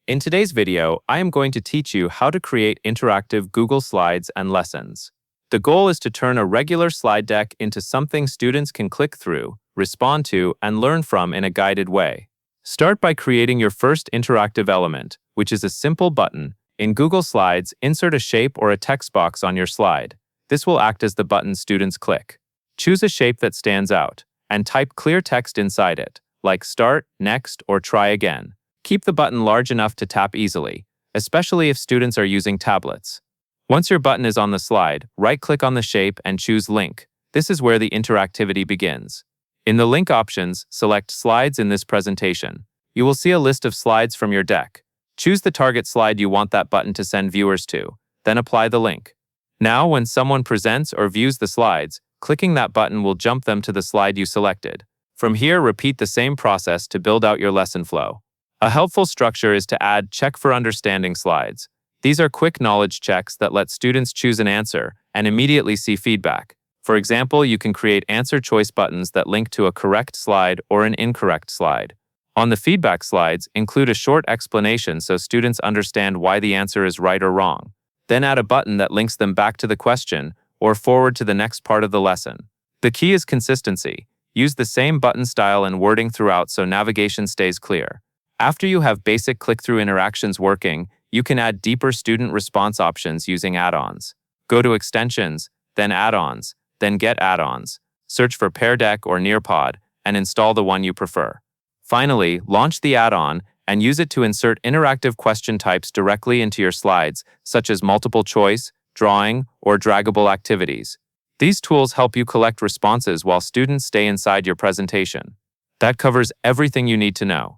In today's video, I am going to teach you how to create interactive Google Slides and lessons. The goal is to turn a regular slide deck into something students can click through, respond to, and learn from in a guided way. Start by creating your first interactive element, which is a simple button. In Google Slides, insert a shape or a text box on your slide. This will act as the button students click. Choose a shape that stands out, and type clear text inside it, like Start, Next, or Try Again. Keep the button large enough to tap easily, especially if students are using tablets. Once your button is on the slide, right-click on the shape and choose Link. This is where the interactivity begins. In the link options, select Slides in this presentation. You will see a list of slides from your deck. Choose the target slide you want that button to send viewers to, then apply the link. Now, when someone presents or views the slides, clicking that button will jump them to the slide you selected. From here, repeat the same process to build out your lesson flow. A helpful structure is to add Check for Understanding slides. These are quick knowledge checks that let students choose an answer and immediately see feedback. For example, you can create answer choice buttons that link to a correct slide or an incorrect slide. On the feedback slides, include a short explanation so students understand why the answer is right or wrong. Then add a button that links them back to the question or forward to the next part of the lesson. The key is consistency. Use the same button style and wording throughout so navigation stays clear. After you have basic click-through interactions working, you can add deeper student response options using add-ons. Go to Extensions, then Add-ons, then Get Add-ons. Search for Pear Deck or Nearpod, and install the one you prefer. Finally, launch the add-on and use it to insert interactive question types directly into your slides, such as multiple choice, drawing, or draggable activities. These tools help you collect responses while students stay inside your presentation. That covers everything you need to know.